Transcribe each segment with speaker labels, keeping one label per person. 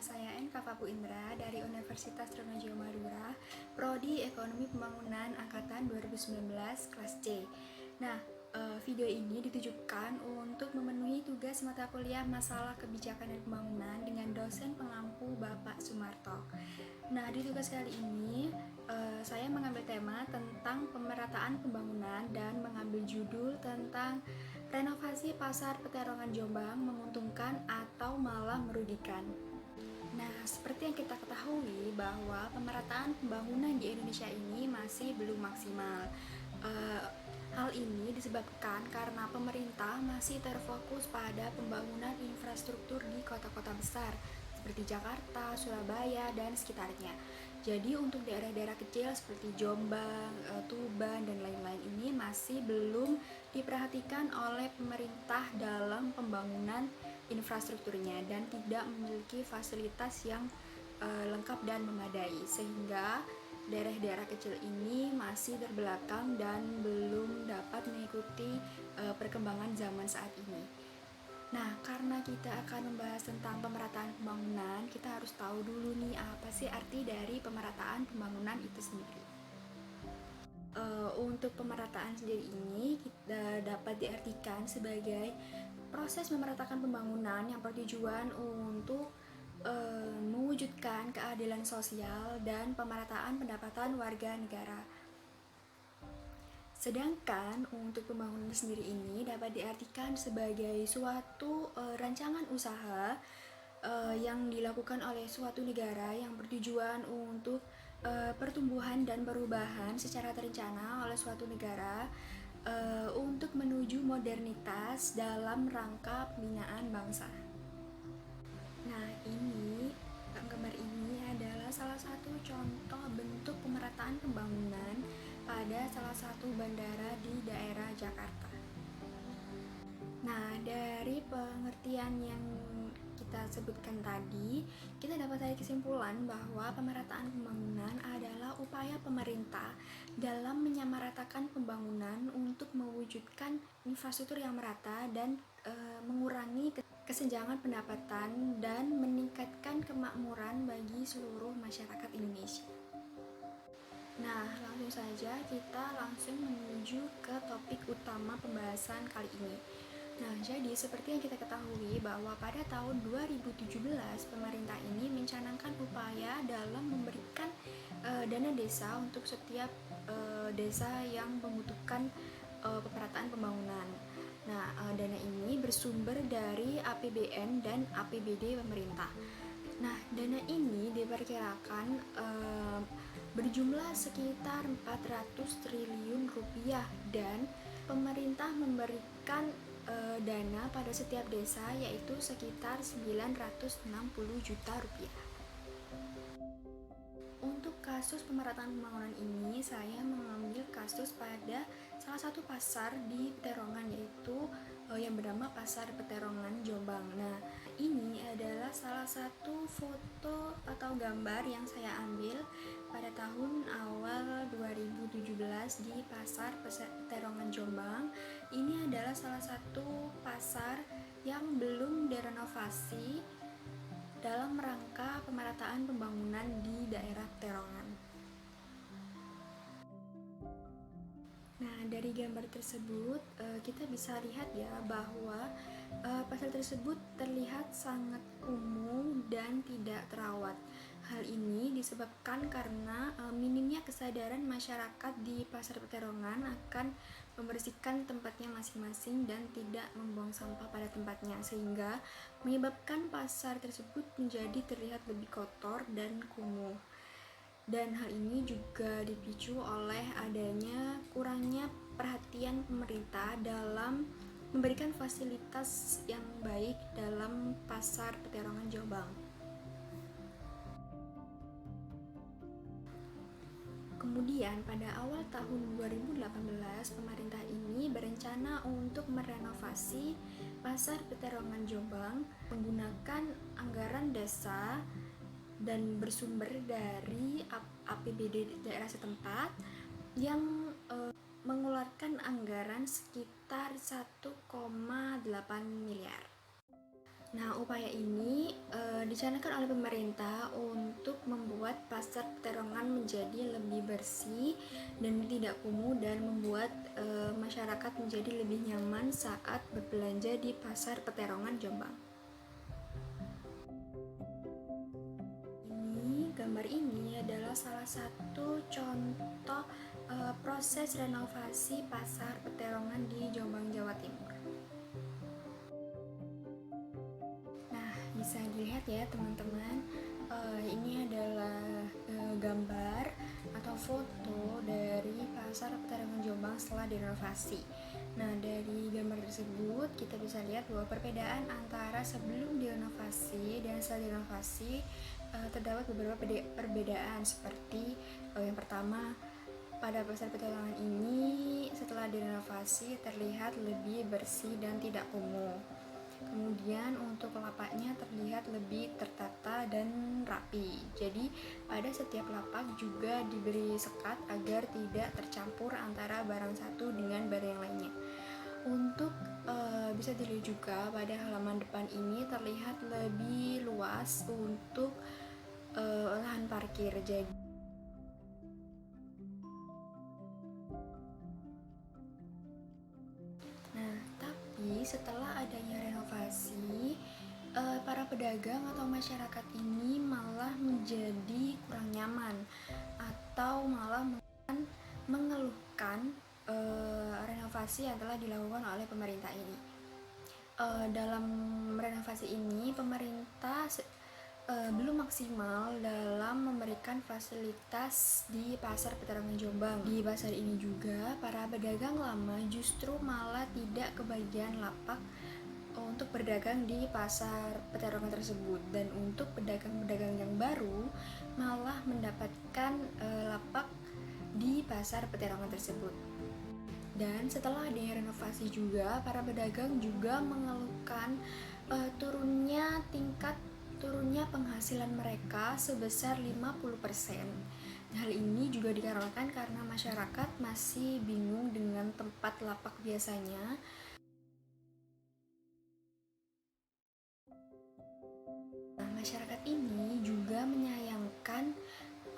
Speaker 1: Nama saya Enka Papu Indra dari Universitas Trunojoyo Madura, Prodi Ekonomi Pembangunan Angkatan 2019 kelas C. Nah, video ini ditujukan untuk memenuhi tugas mata kuliah masalah kebijakan dan pembangunan dengan dosen pengampu Bapak Sumarto. Nah, di tugas kali ini saya mengambil tema tentang pemerataan pembangunan dan mengambil judul tentang renovasi pasar Peterongan Jombang menguntungkan atau malah merugikan. Nah, seperti yang kita ketahui bahwa pemerataan pembangunan di Indonesia ini masih belum maksimal. Hal ini disebabkan karena pemerintah masih terfokus pada pembangunan infrastruktur di kota-kota besar seperti Jakarta, Surabaya, dan sekitarnya. Jadi untuk daerah-daerah kecil seperti Jombang, Tuban, dan lain-lain ini masih belum diperhatikan oleh pemerintah dalam pembangunan infrastrukturnya dan tidak memiliki fasilitas yang lengkap dan memadai, sehingga daerah-daerah kecil ini masih terbelakang dan belum dapat mengikuti perkembangan zaman saat ini. Nah, karena kita akan membahas tentang pemerataan pembangunan, kita harus tahu dulu nih apa sih arti dari pemerataan pembangunan itu sendiri. Untuk pemerataan sendiri ini kita dapat diartikan sebagai proses memeratakan pembangunan yang bertujuan untuk mewujudkan keadilan sosial dan pemerataan pendapatan warga negara. Sedangkan untuk pembangunan sendiri ini dapat diartikan sebagai suatu rancangan usaha yang dilakukan oleh suatu negara yang bertujuan untuk pertumbuhan dan perubahan secara terencana oleh suatu negara untuk menuju modernitas dalam rangka pembinaan bangsa. Nah, gambar ini adalah salah satu contoh bentuk pemerataan pembangunan pada salah satu bandara di daerah Jakarta. Nah, dari pengertian yang kita sebutkan tadi, kita dapat tarik kesimpulan bahwa pemerataan pembangunan adalah upaya pemerintah dalam menyamaratakan pembangunan untuk mewujudkan infrastruktur yang merata dan mengurangi kesenjangan pendapatan dan meningkatkan kemakmuran bagi seluruh masyarakat Indonesia. Nah, langsung saja kita langsung menuju ke topik utama pembahasan kali ini. Nah, jadi seperti yang kita ketahui bahwa pada tahun 2017 pemerintah ini mencanangkan upaya dalam memberikan dana desa untuk setiap desa yang membutuhkan pemerataan pembangunan. Nah, dana ini bersumber dari APBN dan APBD pemerintah. Nah, dana ini diperkirakan berjumlah sekitar 400 triliun rupiah dan pemerintah memberikan dana pada setiap desa yaitu sekitar 960 juta rupiah. Untuk kasus pemerataan pembangunan ini, saya mengambil kasus pada salah satu pasar di Peterongan yaitu yang bernama Pasar Peterongan Jombang. Nah, ini adalah salah satu foto atau gambar yang saya ambil pada tahun awal 2017 di Pasar Peterongan Jombang. Ini adalah salah satu pasar yang belum direnovasi dalam rangka pemerataan pembangunan di daerah Peterongan. Nah, dari gambar tersebut kita bisa lihat ya bahwa pasar tersebut terlihat sangat kumuh dan tidak terawat. Hal ini disebabkan karena minimnya kesadaran masyarakat di Pasar Peterongan akan membersihkan tempatnya masing-masing dan tidak membuang sampah pada tempatnya, sehingga menyebabkan pasar tersebut menjadi terlihat lebih kotor dan kumuh. Dan hal ini juga dipicu oleh adanya kurangnya perhatian pemerintah dalam memberikan fasilitas yang baik dalam Pasar Peterongan Jombang. Kemudian pada awal tahun 2018 pemerintah ini berencana untuk merenovasi Pasar Peterongan Jombang menggunakan anggaran desa dan bersumber dari APBD daerah setempat yang mengeluarkan anggaran sekitar 1,8 miliar. Nah, upaya ini dicanangkan oleh pemerintah untuk membuat pasar Peterongan menjadi lebih bersih dan tidak kumuh, dan membuat masyarakat menjadi lebih nyaman saat berbelanja di pasar Peterongan Jombang. Gambar ini adalah salah satu contoh proses renovasi pasar Peterongan di Jombang, Jawa Timur. Nah, bisa dilihat ya teman-teman, ini adalah gambar atau foto dari pasar Peterongan Jombang setelah direnovasi. Nah, dari gambar tersebut kita bisa lihat bahwa perbedaan antara sebelum direnovasi dan setelah direnovasi terdapat beberapa perbedaan, seperti yang pertama, pada pasar Petualangan ini setelah direnovasi terlihat lebih bersih dan tidak kumuh. Kemudian untuk lapaknya terlihat lebih tertata dan rapi. Jadi pada setiap lapak juga diberi sekat agar tidak tercampur antara barang satu dengan barang yang lainnya. Untuk bisa dilihat juga pada halaman depan ini terlihat lebih luas untuk lahan parkir. Jadi tapi setelah adanya renovasi, para pedagang atau masyarakat ini malah menjadi kurang nyaman atau malah mengeluhkan renovasi yang telah dilakukan oleh pemerintah ini. Dalam renovasi ini, pemerintah belum maksimal dalam memberikan fasilitas di pasar Peterangan Jombang. Di pasar ini juga para pedagang lama justru malah tidak kebagian lapak untuk berdagang di pasar Peterangan tersebut, dan untuk pedagang-pedagang yang baru malah mendapatkan lapak di pasar Peterangan tersebut. Dan setelah adanya renovasi juga, para pedagang juga mengeluhkan turunnya penghasilan mereka sebesar 50%. Hal ini juga dikarenakan karena masyarakat masih bingung dengan tempat lapak biasanya. Masyarakat ini juga menyayangkan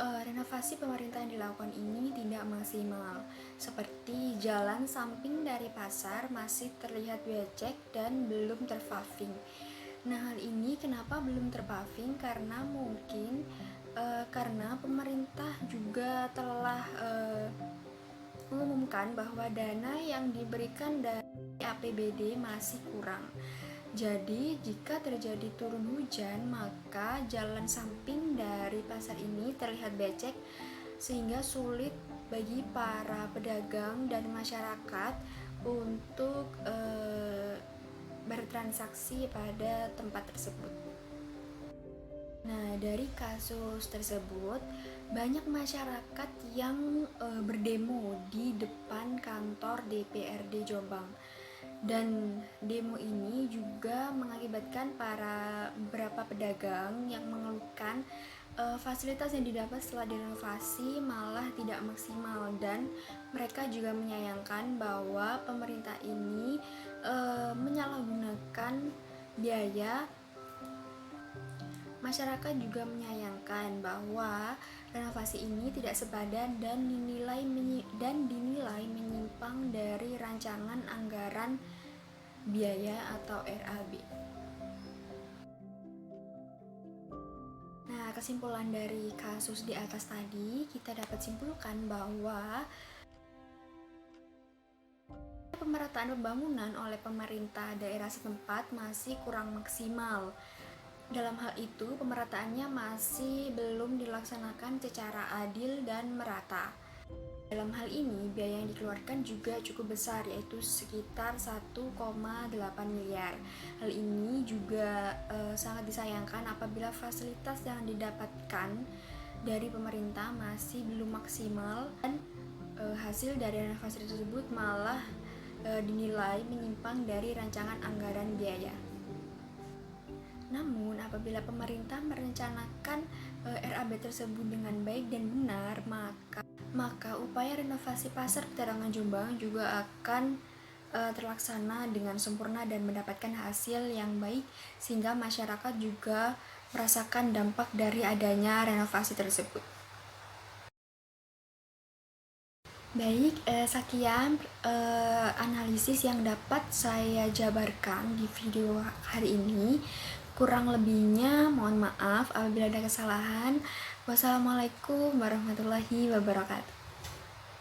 Speaker 1: renovasi pemerintah yang dilakukan ini tidak maksimal, seperti jalan samping dari pasar masih terlihat becek dan belum terpaving. Nah, hal ini kenapa belum terpaving? Karena mungkin karena pemerintah juga telah mengumumkan bahwa dana yang diberikan dari APBD masih kurang. Jadi, jika terjadi turun hujan, maka jalan samping dari pasar ini terlihat becek, sehingga sulit bagi para pedagang dan masyarakat untuk bertransaksi pada tempat tersebut. Nah, dari kasus tersebut, banyak masyarakat yang berdemo di depan kantor DPRD Jombang. Dan demo ini juga mengakibatkan para beberapa pedagang yang mengeluhkan fasilitas yang didapat setelah direnovasi malah tidak maksimal, dan mereka juga menyayangkan bahwa pemerintah ini menyalahgunakan biaya. Masyarakat juga menyayangkan bahwa renovasi ini tidak sepadan dan dinilai menyimpang dari rancangan anggaran biaya atau RAB. Nah, kesimpulan dari kasus di atas tadi, kita dapat simpulkan bahwa pemerataan pembangunan oleh pemerintah daerah setempat masih kurang maksimal. Dalam hal itu, pemerataannya masih belum dilaksanakan secara adil dan merata. Dalam hal ini, biaya yang dikeluarkan juga cukup besar, yaitu sekitar 1,8 miliar. Hal ini juga sangat disayangkan apabila fasilitas yang didapatkan dari pemerintah masih belum maksimal, dan hasil dari renovasi tersebut malah dinilai menyimpang dari rancangan anggaran biaya. Namun, apabila pemerintah merencanakan RAB tersebut dengan baik dan benar, maka upaya renovasi pasar Peterangan Jombang juga akan terlaksana dengan sempurna dan mendapatkan hasil yang baik, sehingga masyarakat juga merasakan dampak dari adanya renovasi tersebut. Baik, sekian analisis yang dapat saya jabarkan di video hari ini. Kurang lebihnya mohon maaf apabila ada kesalahan. Wassalamualaikum warahmatullahi wabarakatuh.